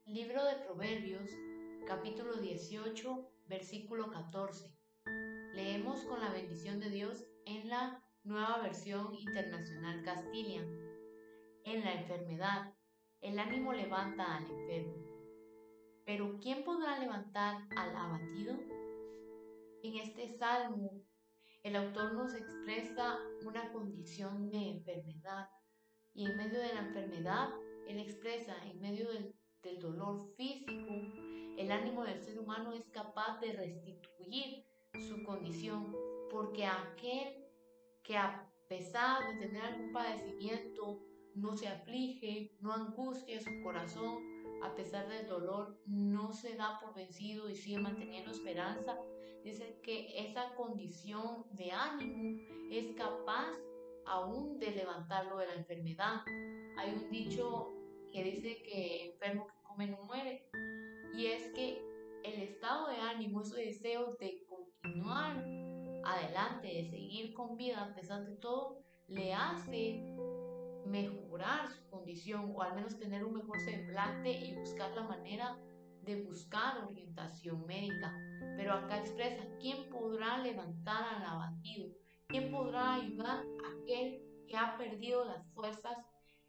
Libro de Proverbios, capítulo 18, versículo 14. Leemos con la bendición de Dios en la Nueva Versión Internacional Castilian. En la enfermedad, el ánimo levanta al enfermo. Pero ¿quién podrá levantar al abatido? En este salmo, el autor nos expresa una condición de enfermedad y en medio de la enfermedad, él expresa en medio del dolor físico, el ánimo del ser humano es capaz de restituir su condición, porque aquel que a pesar de tener algún padecimiento no se aflige, no angustia su corazón, a pesar del dolor, no se da por vencido y sigue manteniendo esperanza, dice que esa condición de ánimo es capaz aún de levantarlo de la enfermedad. Hay un dicho que dice que enfermo que come no muere, y es que el estado de ánimo, ese deseo de continuar adelante, de seguir con vida a pesar de todo, le hace mejorar su condición o al menos tener un mejor semblante y buscar la manera de buscar orientación médica. Pero acá expresa, ¿quién podrá levantar al abatido? ¿Quién podrá ayudar a aquel que ha perdido las fuerzas?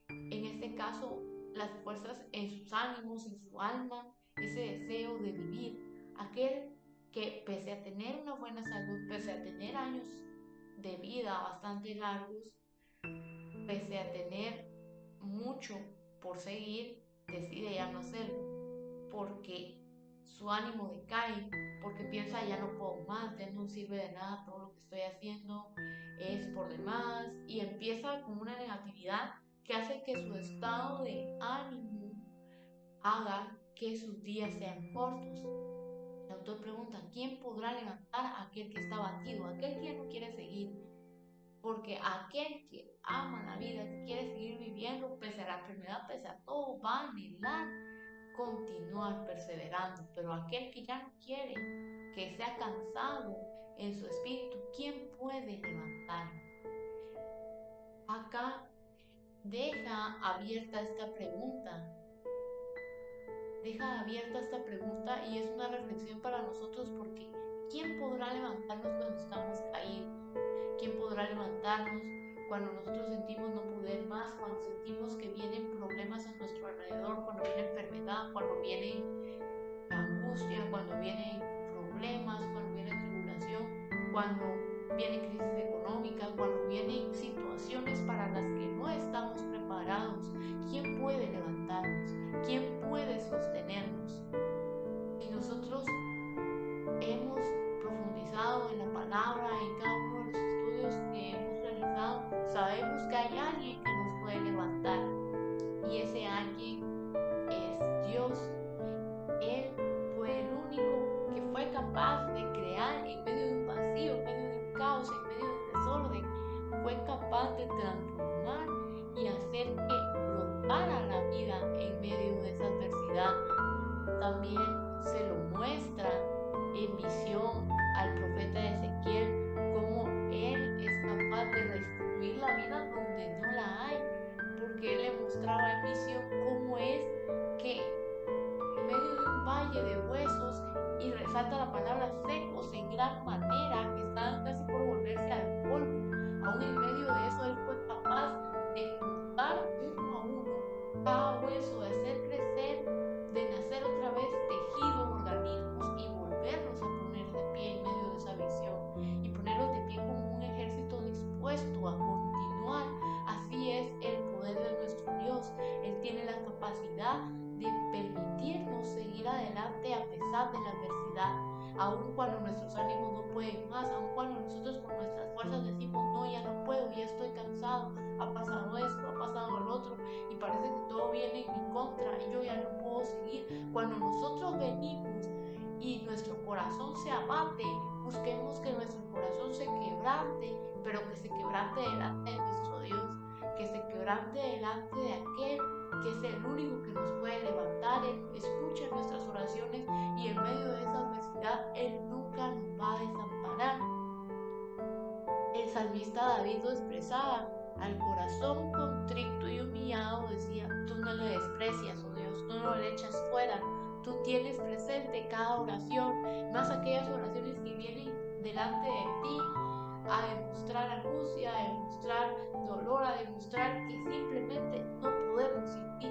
En este caso, las fuerzas en sus ánimos, en su alma, ese deseo de vivir. Aquel que pese a tener una buena salud, pese a tener años de vida bastante largos, pese a tener mucho por seguir, decide ya no hacerlo, porque su ánimo decae, porque piensa ya no puedo más, ya no sirve de nada, todo lo que estoy haciendo es por demás, y empieza con una negatividad que hace que su estado de ánimo haga que sus días sean cortos. El autor pregunta, ¿quién podrá levantar a aquel que está abatido, aquel que ya no quiere seguir? Porque aquel que ama la vida, que quiere seguir viviendo, pese a la enfermedad, pese a todo, va a anhelar continuar perseverando. Pero aquel que ya no quiere, que se ha cansado en su espíritu, ¿quién puede levantarlo? Acá deja abierta esta pregunta. Y es una reflexión para nosotros porque ¿quién podrá levantarnos cuando estamos caídos? ¿Quién podrá levantarnos cuando nosotros sentimos no poder más, cuando sentimos que vienen problemas a nuestro alrededor, cuando viene enfermedad, cuando viene angustia, cuando vienen problemas, cuando viene tribulación, cuando viene crisis económica, cuando vienen situaciones para las que no estamos preparados? ¿Quién puede levantarnos? ¿Quién puede sostenernos? Si nosotros hemos profundizado en la palabra, en cada uno de los estudios que hemos realizado, sabemos que hay alguien que nos puede levantar, y ese alguien es Dios. Él fue el único que fue capaz de crear en medio de un vacío, en medio de un caos, en medio de un desorden. Fue capaz de transformar y hacer que brotara la vida en medio de esa adversidad. También se lo muestra en visión al profeta Ezequiel, cómo él es capaz de restituir la vida donde no la hay, porque él le mostraba en visión cómo es que en medio de un valle de huesos, y resalta la palabra secos en gran manera, que estaban casi por volverse al polvo, aún en medio de eso él fue capaz de juntar uno a uno cada hueso, de hacer crecer, de nacer otra vez tejidos, organismos, y volverlos a poner de pie en medio de esa visión, y ponerlos de pie como un ejército dispuesto a continuar. Así es el poder de nuestro Dios. Él tiene la capacidad de permitirnos seguir adelante a pesar de la adversidad, aun cuando nuestros ánimos no pueden más, aun cuando nosotros con nuestras fuerzas decimos, no, ya no puedo, ya estoy cansado, ha pasado esto, ha pasado el otro, y parece que todo viene en mi contra y yo ya no puedo seguir. Cuando nosotros venimos y nuestro corazón se abate, busquemos que nuestro corazón se quebrante, pero que se quebrante delante de nuestro Dios, que se quebrante delante de aquel que es el único que nos puede levantar. Él escucha nuestras oraciones y en medio de esa adversidad Él nunca nos va a desamparar. El salmista David lo expresaba: al corazón contrito y humillado, decía, tú no le desprecias, oh Dios, tú no le echas fuera, tú tienes presente cada oración, más aquellas oraciones que vienen delante de ti a demostrar angustia, a demostrar dolor, a demostrar que simplemente no podemos sin ti.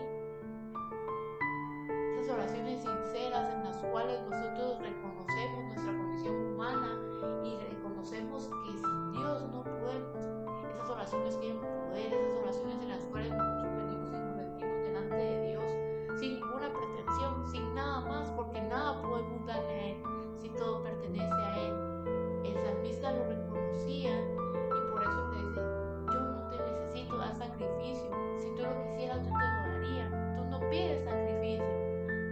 Esas oraciones sinceras en las cuales nosotros reconocemos nuestra condición humana y reconocemos que sin Dios no podemos. Esas oraciones tienen poder, esas oraciones en las cuales nosotros venimos y nos rendimos delante de Dios sin ninguna pretensión, sin nada más, porque nada podemos darle a Él si todo pertenece a Él. El salmista lo reconocía y por eso le dice: yo no te necesito dar sacrificio, si tú lo quisieras yo te lo daría. Tú no pides sacrificio,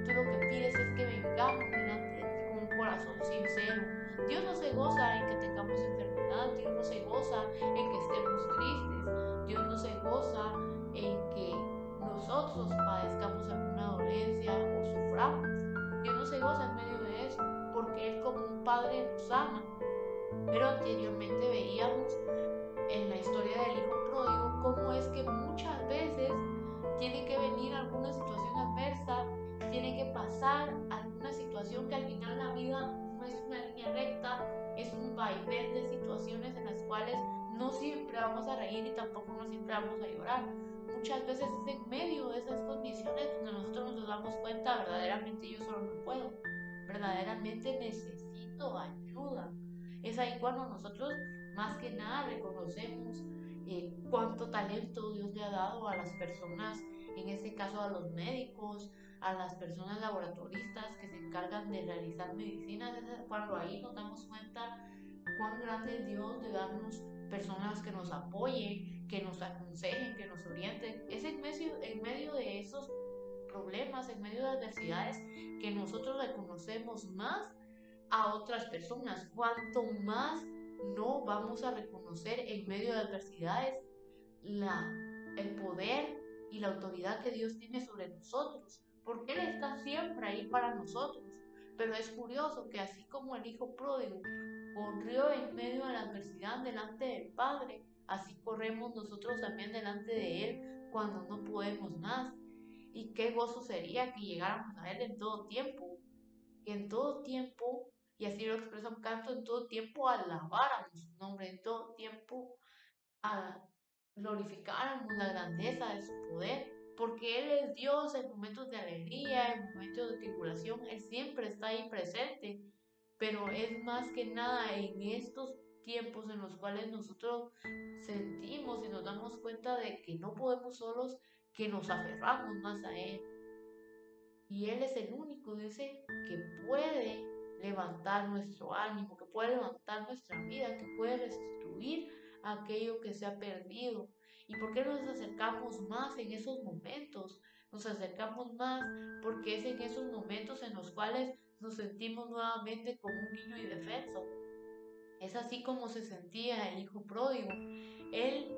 tú lo que pides es que vengamos delante de ti con un corazón sincero. Dios no se goza en que tengamos enfermedad, Dios no se goza en que estemos tristes, Dios no se goza en que nosotros padezcamos alguna dolencia o suframos. Dios no se goza en medio de eso, porque Él como un padre nos ama. Pero anteriormente veíamos en la historia del hijo pródigo cómo es que muchas veces tiene que venir alguna situación adversa, tiene que pasar alguna situación que al final la vida no es una línea recta, es un vaivén de situaciones en las cuales no siempre vamos a reír y tampoco no siempre vamos a llorar. Muchas veces es en medio de esas condiciones donde nosotros nos damos cuenta: verdaderamente yo solo no puedo, verdaderamente necesito ayuda. Es ahí cuando nosotros más que nada reconocemos cuánto talento Dios le ha dado a las personas, en este caso a los médicos, a las personas laboratoristas que se encargan de realizar medicinas. Es cuando ahí nos damos cuenta cuán grande es Dios de darnos personas que nos apoyen, que nos aconsejen, que nos orienten. Es en medio de esos problemas, en medio de adversidades, que nosotros reconocemos más a otras personas. Cuanto más no vamos a reconocer en medio de adversidades el poder y la autoridad que Dios tiene sobre nosotros, porque Él está siempre ahí para nosotros. Pero es curioso que así como el hijo pródigo corrió en medio de la adversidad delante del Padre, así corremos nosotros también delante de Él cuando no podemos más. Y qué gozo sería que llegáramos a Él en todo tiempo, que en todo tiempo, y así lo expresa un canto, en todo tiempo alabáramos su nombre, en todo tiempo glorificáramos la grandeza de su poder, porque Él es Dios en momentos de alegría, en momentos de tribulación, Él siempre está ahí presente, pero es más que nada en estos tiempos en los cuales nosotros sentimos y nos damos cuenta de que no podemos solos, que nos aferramos más a Él. Y Él es el único, dice, que puede levantar nuestro ánimo, que puede levantar nuestra vida, que puede restituir aquello que se ha perdido. ¿Y por qué nos acercamos más en esos momentos? Nos acercamos más porque es en esos momentos en los cuales nos sentimos nuevamente como un niño indefenso. Es así como se sentía el hijo pródigo. Él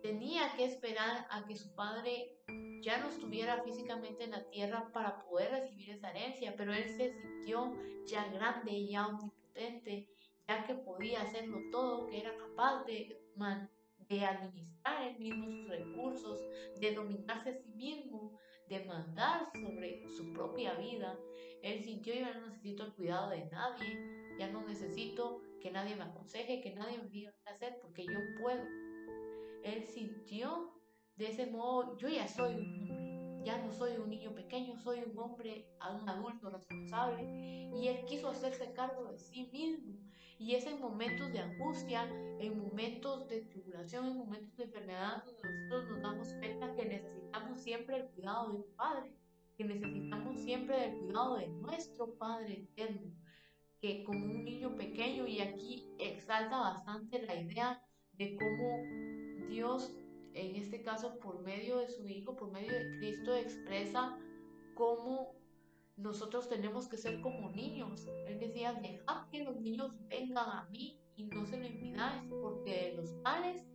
tenía que esperar a que su padre ya no estuviera físicamente en la tierra para poder recibir esa herencia, pero él se sintió ya grande y ya omnipotente, ya que podía hacerlo todo, que era capaz de administrar él mismo sus recursos, de dominarse a sí mismo, de mandar sobre su propia vida. Él sintió: yo no necesito el cuidado de nadie, ya no necesito que nadie me aconseje, que nadie me diga qué hacer, porque yo puedo. Él sintió de ese modo: yo ya soy un hombre, ya no soy un niño pequeño, soy un hombre, un adulto responsable. Y él quiso hacerse cargo de sí mismo. Y es en momentos de angustia, en momentos de tribulación, en momentos de enfermedad, donde nosotros nos damos cuenta que necesitamos siempre el cuidado de un Padre, que necesitamos siempre el cuidado de nuestro Padre eterno, que como un niño pequeño. Y aquí exalta bastante la idea de cómo Dios, en este caso por medio de su Hijo, por medio de Cristo, expresa cómo nosotros tenemos que ser como niños. Él decía: dejad que los niños vengan a mí y no se lo impidáis, porque de los tales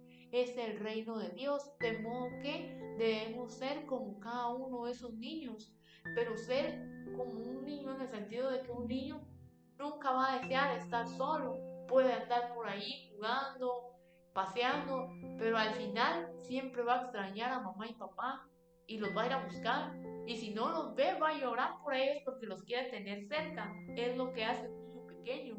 es el reino de Dios, de modo que debemos ser como cada uno de esos niños, pero ser como un niño en el sentido de que un niño nunca va a desear estar solo, puede andar por ahí jugando, paseando, pero al final siempre va a extrañar a mamá y papá y los va a ir a buscar. Y si no los ve, va a llorar por ellos porque los quiere tener cerca. Es lo que hace un niño pequeño.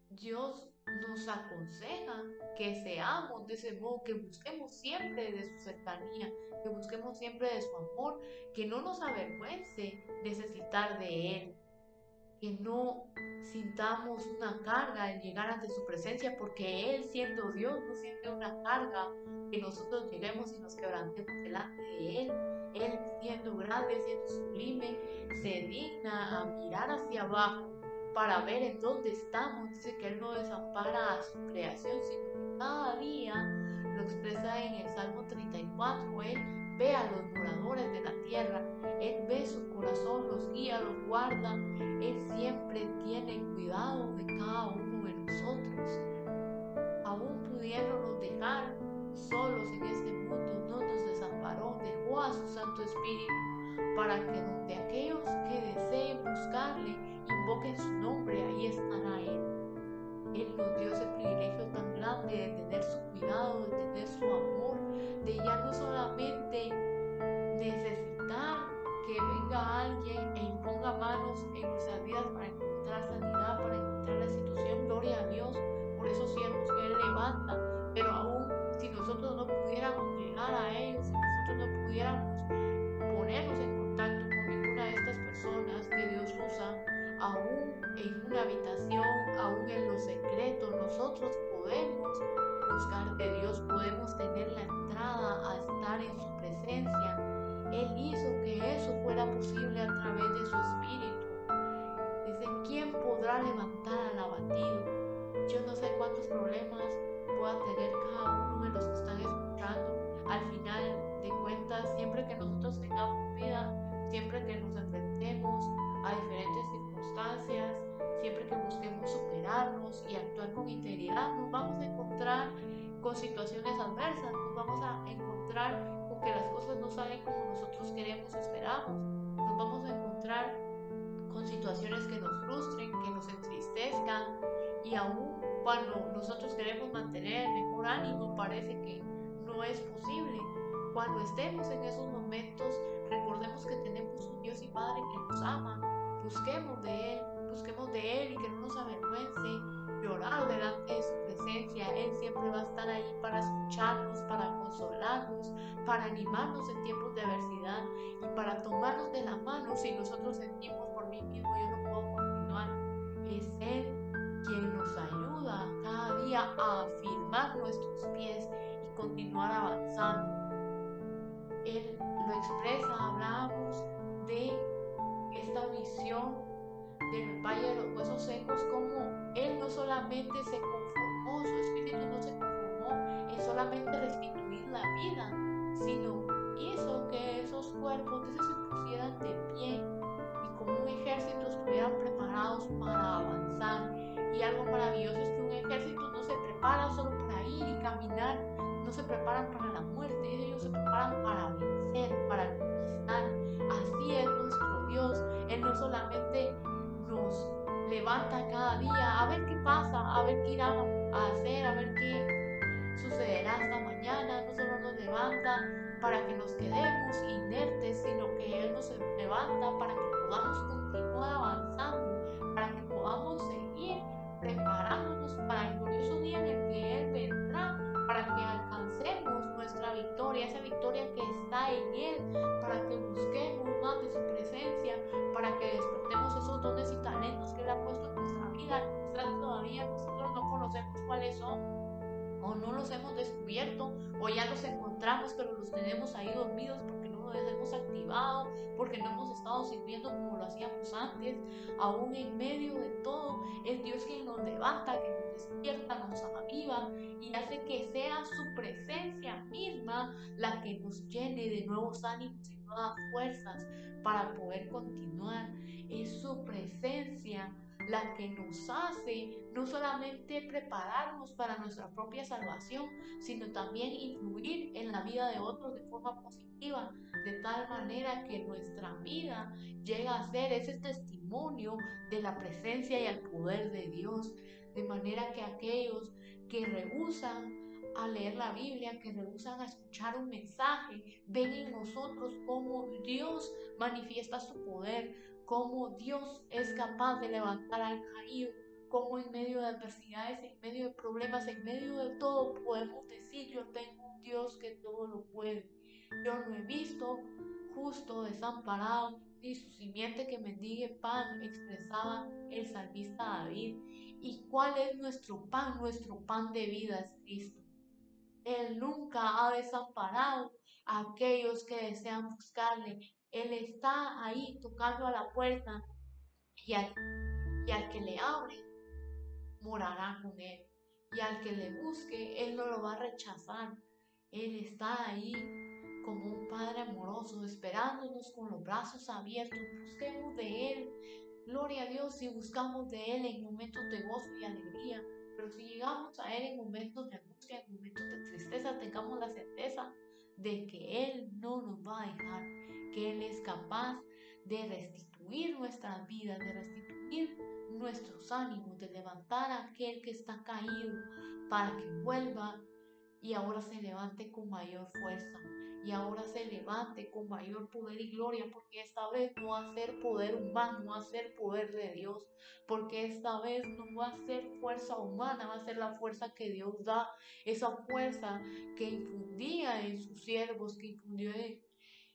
Dios nos aconseja que seamos de ese modo, que busquemos siempre de su cercanía, que busquemos siempre de su amor, que no nos avergüence necesitar de Él, que no sintamos una carga en llegar ante su presencia, porque Él siendo Dios no siente una carga que nosotros lleguemos y nos quebrantemos delante de Él. Él siendo grande, siendo sublime, se digna a mirar hacia abajo para ver en dónde estamos. Dice que Él no desampara a su creación, sino que cada día, lo expresa en el Salmo 34, Él ve a los moradores de la tierra, Él ve su corazón, los guía, los guarda. Él siempre tiene cuidado de cada uno de nosotros. Aún pudiéndonos dejar solos en este mundo, no nos desamparó, dejó a su Santo Espíritu para que donde aquellos que deseen buscarle invoquen su nombre, ahí estará Él. Él nos dio ese privilegio tan grande de tener su cuidado, de tener su amor, de ya no solamente necesitar que venga alguien e imponga manos en nuestras vidas para encontrar sanidad, para encontrar la institución, gloria a Dios por esos siervos que Él levanta, pero aún si nosotros no pudiéramos llegar a ellos, si nosotros no pudiéramos ponernos en contacto con ninguna de estas personas que Dios usa, aún en una habitación, aún en lo secreto, nosotros podemos buscar de Dios, podemos tener la entrada a estar en su presencia. Él hizo que eso fuera posible a través de su Espíritu. Dice, ¿quién podrá levantar al abatido? Yo no sé cuántos problemas pueda tener cada uno de los que están escuchando. Al final de cuentas, siempre que nosotros tengamos vida, siempre que nos enfrentemos a diferentes circunstancias, siempre que busquemos superarnos y actuar con integridad, nos vamos a encontrar con situaciones adversas, nos vamos a encontrar con que las cosas no salen como nosotros queremos o esperamos, nos vamos a encontrar con situaciones que nos frustren, que nos entristezcan, y aún cuando nosotros queremos mantener el mejor ánimo parece que no es posible. Cuando estemos en esos momentos, recordemos que tenemos un Dios y Padre que nos ama. Busquemos de Él y que no nos avergüence llorar delante de su presencia. Él siempre va a estar ahí para escucharnos, para consolarnos, para animarnos en tiempos de adversidad y para tomarnos de la mano si nosotros sentimos por mí mismo yo no puedo continuar. Es Él quien nos ayuda cada día a afirmar nuestros pies y continuar avanzando. Él lo expresa, hablábamos de esta visión del Valle de los Huesos Secos, como Él no solamente se conformó, su espíritu no se conformó en solamente restituir la vida, sino hizo que esos cuerpos se pusieran de pie y como un ejército estuvieran preparados para avanzar. Y algo maravilloso es que un ejército no se prepara solo para ir y caminar, no se preparan para la muerte, ellos se preparan para vencer, para conquistar. Así es nuestro Dios. Él no solamente nos levanta cada día a ver qué pasa, a ver qué irá a hacer, a ver qué sucederá esta mañana. No solo nos levanta para que nos quedemos inertes, sino que Él nos levanta para que podamos continuar avanzando, para que podamos seguir preparándonos para el glorioso día en el que Él vendrá, para que alcancemos nuestra victoria, esa victoria que está en Él, para que busquemos más de su presencia, para que despertemos esos dones y talentos que Él ha puesto en nuestra vida. Quizás todavía nosotros no conocemos cuáles son, o no los hemos descubierto, o ya los encontramos pero los tenemos ahí dormidos porque no los hemos activado, porque no hemos estado sirviendo como lo hacíamos antes. Aún en medio de todo, es Dios quien nos levanta, que nos despierta, nos aviva y hace que sea su presencia misma la que nos llene de nuevos ánimos y nuevas fuerzas para poder continuar. Es su presencia la que nos hace no solamente prepararnos para nuestra propia salvación, sino también influir en la vida de otros de forma positiva, de tal manera que nuestra vida llega a ser ese testimonio de la presencia y el poder de Dios, de manera que aquellos que rehúsan a leer la Biblia, que rehúsan a escuchar un mensaje, ven en nosotros cómo Dios manifiesta su poder, cómo Dios es capaz de levantar al caído, cómo en medio de adversidades, en medio de problemas, en medio de todo podemos decir: yo tengo un Dios que todo lo puede. Yo no he visto justo desamparado, ni su simiente que mendigue pan, expresaba el salmista David. ¿Y cuál es nuestro pan? Nuestro pan de vida es Cristo. Él nunca ha desamparado a aquellos que desean buscarle. Él está ahí tocando a la puerta, y al que le abre, morará con él. Y al que le busque, él no lo va a rechazar. Él está ahí como un padre amoroso, esperándonos con los brazos abiertos. Busquemos de él. Gloria a Dios si buscamos de él en momentos de gozo y alegría. Pero si llegamos a él en momentos de angustia, en momentos de tristeza, tengamos la certeza de que él no nos va a dejar, que él es capaz de restituir nuestras vidas, de restituir nuestros ánimos, de levantar a aquel que está caído para que vuelva y ahora se levante con mayor fuerza, y ahora se levante con mayor poder y gloria, porque esta vez no va a ser poder humano, va a ser poder de Dios, porque esta vez no va a ser fuerza humana, va a ser la fuerza que Dios da, esa fuerza que infundía en sus siervos, que infundió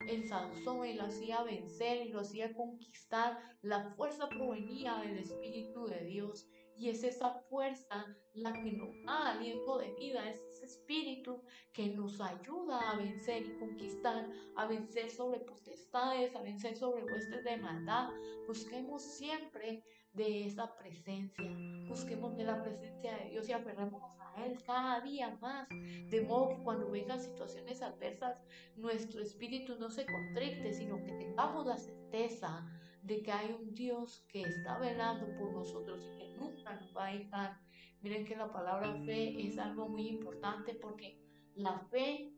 en Sansón y lo hacía vencer y lo hacía conquistar. La fuerza provenía del Espíritu de Dios, y es esa fuerza la que nos da aliento de vida, es ese espíritu que nos ayuda a vencer y conquistar, a vencer sobre potestades, a vencer sobre huestes de maldad. Busquemos siempre de esa presencia, busquemos de la presencia de Dios y aferrémonos a Él cada día más, de modo que cuando vengan situaciones adversas, nuestro espíritu no se contrite, sino que tengamos la certeza de que hay un Dios que está velando por nosotros y que nunca nos va a dejar. Miren que la palabra fe es algo muy importante, porque la fe,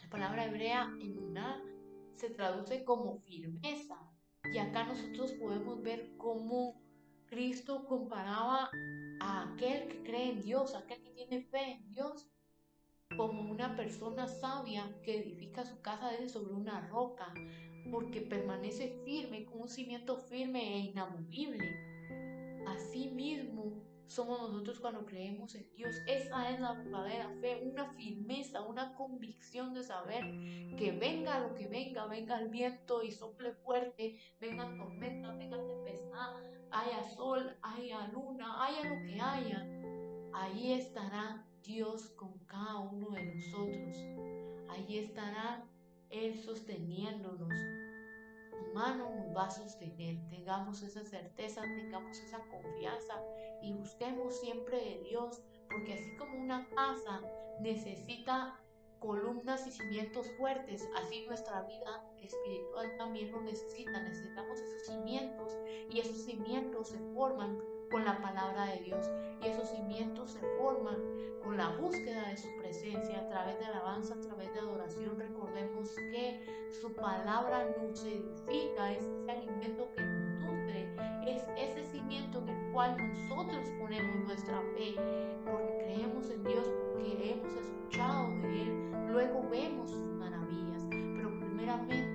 la palabra hebrea emuná, se traduce como firmeza. Y acá nosotros podemos ver cómo Cristo comparaba a aquel que cree en Dios, a aquel que tiene fe en Dios, como una persona sabia que edifica su casa sobre una roca, porque permanece firme, con un cimiento firme e inamovible. Así mismo somos nosotros cuando creemos en Dios. Esa es la verdadera fe, una firmeza, una convicción de saber que venga lo que venga, venga el viento y sople fuerte, venga tormenta, venga tempestad, haya sol, haya luna, haya lo que haya, ahí estará Dios con cada uno de nosotros. Ahí estará Él sosteniéndonos. Su mano nos va a sostener. Tengamos esa certeza, tengamos esa confianza y busquemos siempre de Dios, porque así como una casa necesita columnas y cimientos fuertes, así nuestra vida espiritual también lo necesita. Necesitamos esos cimientos, y esos cimientos se forman con la palabra de Dios, y esos cimientos se forman con la búsqueda de su presencia a través de alabanza, a través de adoración. Recordemos que su palabra nos edifica, es ese alimento que nos nutre, es ese cimiento en el cual nosotros ponemos nuestra fe, porque creemos en Dios, porque hemos escuchado de Él, luego vemos sus maravillas, pero primeramente